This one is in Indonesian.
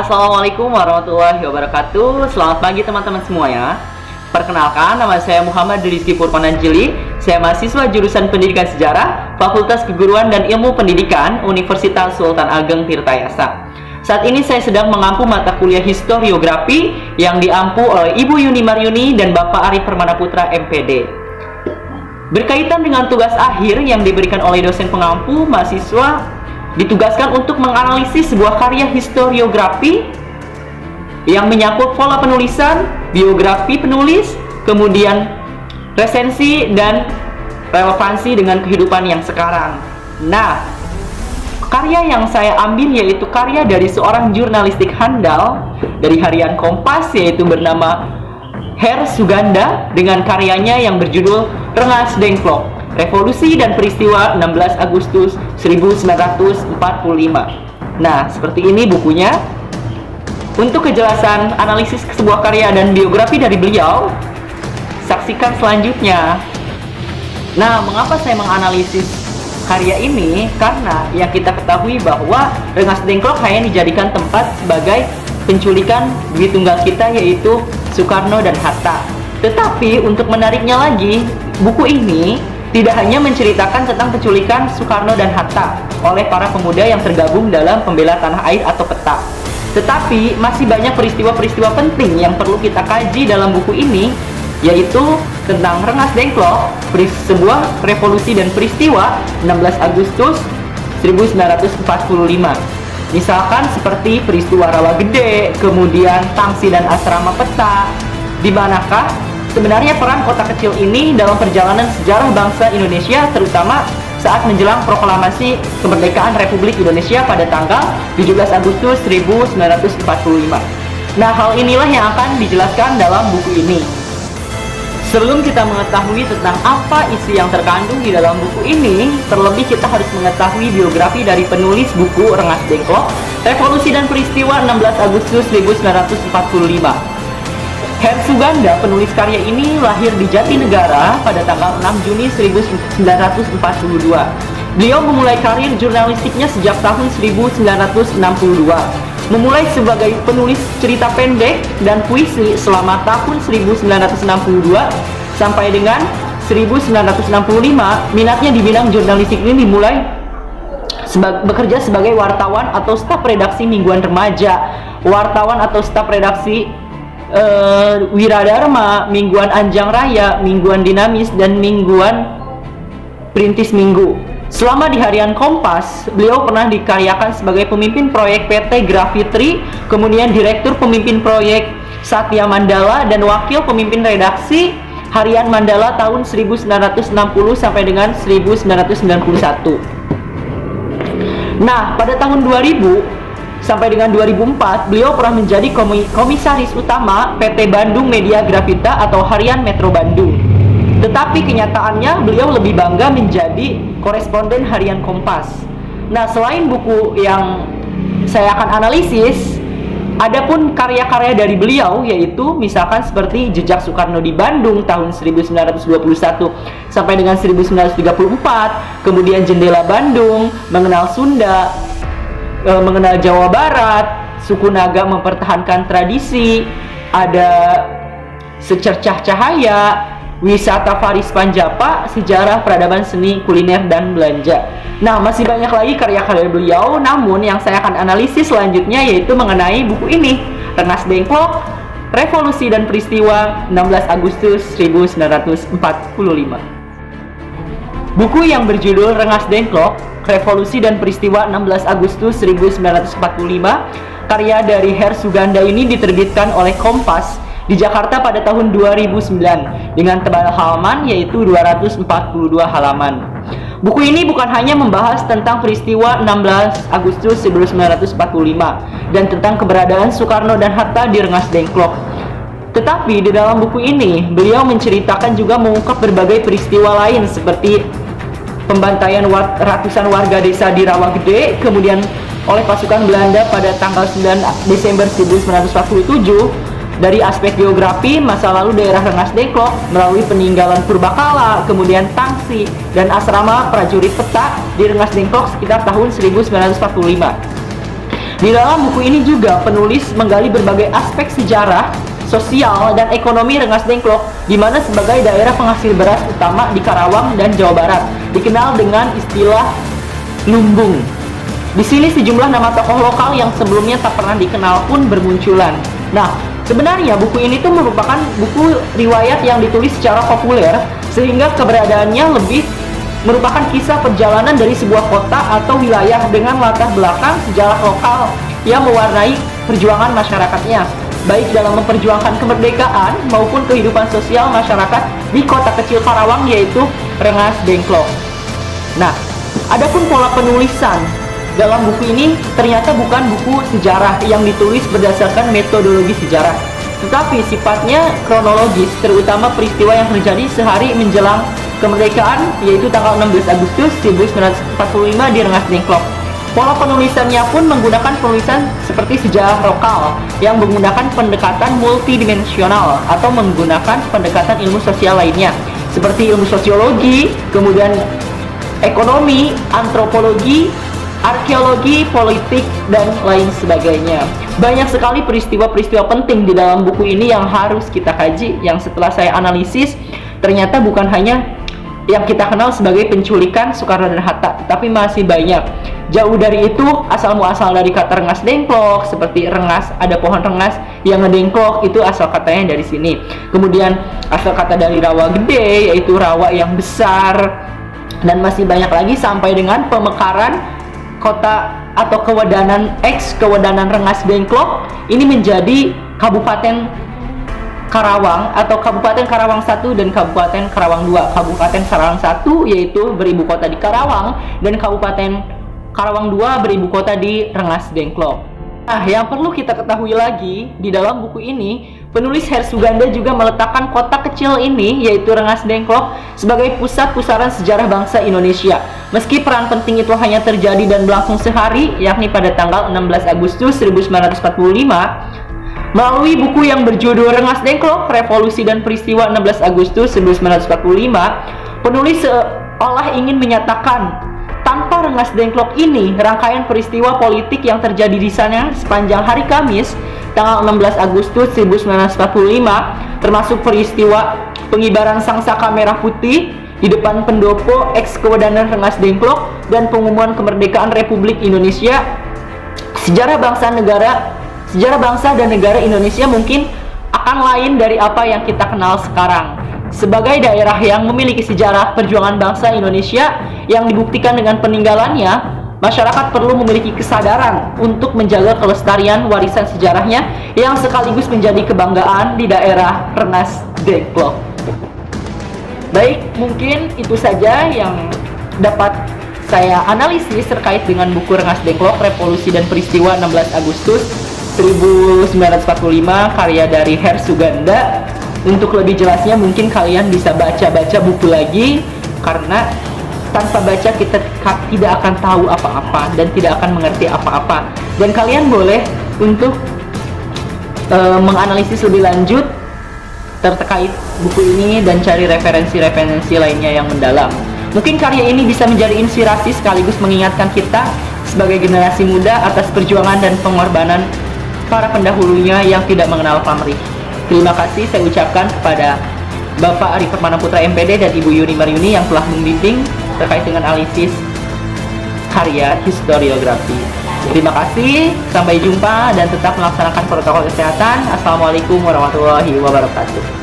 Assalamualaikum warahmatullahi wabarakatuh. Selamat pagi teman-teman semuanya. Perkenalkan, nama saya Muhammad Rizky Purwananjili. Saya mahasiswa jurusan Pendidikan Sejarah, Fakultas Keguruan dan Ilmu Pendidikan, Universitas Sultan Ageng Tirtayasa. Saat ini saya sedang mengampu mata kuliah Historiografi yang diampu oleh Ibu Yuni Maryuni dan Bapak Ari Permana Putra MPD. Berkaitan dengan tugas akhir yang diberikan oleh dosen pengampu, mahasiswa ditugaskan untuk menganalisis sebuah karya historiografi yang menyangkut pola penulisan, biografi penulis, kemudian resensi dan relevansi dengan kehidupan yang sekarang. Nah, karya yang saya ambil yaitu karya dari seorang jurnalistik handal dari harian Kompas, yaitu bernama Her Suganda, dengan karyanya yang berjudul Rengas Dengklok, Revolusi dan Peristiwa 16 Agustus 1945. Nah, seperti ini bukunya. Untuk kejelasan analisis sebuah karya dan biografi dari beliau, saksikan selanjutnya. Nah, mengapa saya menganalisis karya ini? Karena yang kita ketahui bahwa Rengas Dengklok hanya dijadikan tempat sebagai penculikan Dwi Tunggal kita, yaitu Soekarno dan Hatta. Tetapi untuk menariknya lagi, buku ini tidak hanya menceritakan tentang penculikan Soekarno dan Hatta oleh para pemuda yang tergabung dalam pembela tanah air atau PETA, tetapi masih banyak peristiwa-peristiwa penting yang perlu kita kaji dalam buku ini, yaitu tentang Rengas Dengklok, sebuah revolusi dan peristiwa 16 Agustus 1945. Misalkan seperti peristiwa Rawa Gede, kemudian Tangsi dan Asrama PETA. Di manakah sebenarnya peran kota kecil ini dalam perjalanan sejarah bangsa Indonesia, terutama saat menjelang proklamasi kemerdekaan Republik Indonesia pada tanggal 17 Agustus 1945. Nah, hal inilah yang akan dijelaskan dalam buku ini. Sebelum kita mengetahui tentang apa isi yang terkandung di dalam buku ini, terlebih kita harus mengetahui biografi dari penulis buku Rengas Dengklok, Revolusi dan Peristiwa 16 Agustus 1945. Her Suganda, penulis karya ini, lahir di Jatinegara pada tanggal 6 Juni 1942. Beliau memulai karir jurnalistiknya sejak tahun 1962. Memulai sebagai penulis cerita pendek dan puisi selama tahun 1962 sampai dengan 1965, minatnya di bidang jurnalistik ini dimulai bekerja sebagai wartawan atau staf redaksi Mingguan Remaja, wartawan atau staf redaksi Wiradharma, Mingguan Anjang Raya, Mingguan Dinamis, dan Mingguan Perintis Minggu. Selama di harian Kompas, beliau pernah dikaryakan sebagai pemimpin proyek PT Grafitri, kemudian direktur pemimpin proyek Satya Mandala, dan wakil pemimpin redaksi harian Mandala tahun 1960 sampai dengan 1991. Nah, pada tahun 2000 sampai dengan 2004, beliau pernah menjadi komisaris utama PT Bandung Media Grafita atau Harian Metro Bandung. Tetapi kenyataannya beliau lebih bangga menjadi koresponden harian Kompas. Nah, selain buku yang saya akan analisis, ada pun karya-karya dari beliau, yaitu misalkan seperti Jejak Soekarno di Bandung tahun 1921 sampai dengan 1934, kemudian Jendela Bandung, Mengenal Sunda, Mengenal Jawa Barat, Suku Naga Mempertahankan Tradisi, ada Secercah Cahaya, Wisata Faris Panjapa, Sejarah Peradaban Seni Kuliner dan Belanja. Nah, masih banyak lagi karya-karya beliau, namun yang saya akan analisis selanjutnya yaitu mengenai buku ini, Rengas Dengklok, Revolusi dan Peristiwa 16 Agustus 1945. Buku yang berjudul Rengas Dengklok, Revolusi dan Peristiwa 16 Agustus 1945, karya dari Her Suganda ini diterbitkan oleh Kompas di Jakarta pada tahun 2009 dengan tebal halaman yaitu 242 halaman. Buku ini bukan hanya membahas tentang peristiwa 16 Agustus 1945 dan tentang keberadaan Soekarno dan Hatta di Rengas Dengklok. Tetapi di dalam buku ini, beliau menceritakan juga mengungkap berbagai peristiwa lain seperti pembantaian ratusan warga desa di Rawa Gede, kemudian oleh pasukan Belanda pada tanggal 9 Desember 1947, dari aspek geografi masa lalu daerah Rengas Dengklok melalui peninggalan Purbakala, kemudian Tangsi, dan asrama prajurit PETA di Rengas Dengklok sekitar tahun 1945. Di dalam buku ini juga penulis menggali berbagai aspek sejarah, sosial, dan ekonomi Rengas Dengklok, di mana sebagai daerah penghasil beras utama di Karawang dan Jawa Barat, dikenal dengan istilah lumbung. Di sini sejumlah nama tokoh lokal yang sebelumnya tak pernah dikenal pun bermunculan. Nah, sebenarnya buku ini tuh merupakan buku riwayat yang ditulis secara populer, sehingga keberadaannya lebih merupakan kisah perjalanan dari sebuah kota atau wilayah dengan latar belakang sejarah lokal yang mewarnai perjuangan masyarakatnya, baik dalam memperjuangkan kemerdekaan maupun kehidupan sosial masyarakat di kota kecil Karawang, yaitu Rengas Dengklok. Nah, adapun pola penulisan dalam buku ini ternyata bukan buku sejarah yang ditulis berdasarkan metodologi sejarah, tetapi sifatnya kronologis, terutama peristiwa yang terjadi sehari menjelang kemerdekaan, yaitu tanggal 16 Agustus 1945 di Rengas Dengklok. Pola penulisannya pun menggunakan penulisan seperti sejarah lokal yang menggunakan pendekatan multidimensional atau menggunakan pendekatan ilmu sosial lainnya seperti ilmu sosiologi, kemudian ekonomi, antropologi, arkeologi, politik, dan lain sebagainya. Banyak sekali peristiwa-peristiwa penting di dalam buku ini yang harus kita kaji, yang setelah saya analisis ternyata bukan hanya yang kita kenal sebagai penculikan Soekarno dan Hatta, tetapi masih banyak. Jauh dari itu, asal muasal dari kata Rengas Dengklok, seperti rengas, ada pohon rengas yang ngedengklok, itu asal katanya dari sini. Kemudian asal kata dari rawa gede, yaitu rawa yang besar, dan masih banyak lagi sampai dengan pemekaran kota atau kewedanan kewedanan Rengas Dengklok ini menjadi Kabupaten Karawang atau Kabupaten Karawang 1 dan Kabupaten Karawang 2. Kabupaten Karawang 1 yaitu beribu kota di Karawang, dan Kabupaten Karawang 2 beribu kota di Rengas Dengklok. Nah, yang perlu kita ketahui lagi, di dalam buku ini penulis Hersuganda juga meletakkan kota kecil ini, yaitu Rengas Dengklok, sebagai pusat pusaran sejarah bangsa Indonesia. Meski peran penting itu hanya terjadi dan berlangsung sehari, yakni pada tanggal 16 Agustus 1945, melalui buku yang berjudul Rengas Dengklok, Revolusi dan Peristiwa 16 Agustus 1945, penulis seolah ingin menyatakan tanpa Rengas Dengklok ini, rangkaian peristiwa politik yang terjadi di sana sepanjang hari Kamis, tanggal 16 Agustus 1945, termasuk peristiwa pengibaran Sangsaka Merah Putih di depan pendopo kewedanan Rengas Dengklok dan pengumuman kemerdekaan Republik Indonesia, sejarah bangsa dan negara Indonesia mungkin akan lain dari apa yang kita kenal sekarang. Sebagai daerah yang memiliki sejarah perjuangan bangsa Indonesia yang dibuktikan dengan peninggalannya, masyarakat perlu memiliki kesadaran untuk menjaga kelestarian warisan sejarahnya yang sekaligus menjadi kebanggaan di daerah Rengas Dengklok. Baik, mungkin itu saja yang dapat saya analisis terkait dengan buku Rengas Dengklok, Revolusi dan Peristiwa 16 Agustus 1945 karya dari Hersuganda. Untuk lebih jelasnya mungkin kalian bisa baca-baca buku lagi, karena tanpa baca kita tidak akan tahu apa-apa dan tidak akan mengerti apa-apa. Dan kalian boleh untuk menganalisis lebih lanjut terkait buku ini dan cari referensi-referensi lainnya yang mendalam. Mungkin karya ini bisa menjadi inspirasi sekaligus mengingatkan kita sebagai generasi muda atas perjuangan dan pengorbanan para pendahulunya yang tidak mengenal pamrih. Terima kasih saya ucapkan kepada Bapak Ari Permana Putra MPD dan Ibu Yuni Maryuni yang telah membimbing terkait dengan analisis karya historiografi. Terima kasih, sampai jumpa dan tetap melaksanakan protokol kesehatan. Assalamualaikum warahmatullahi wabarakatuh.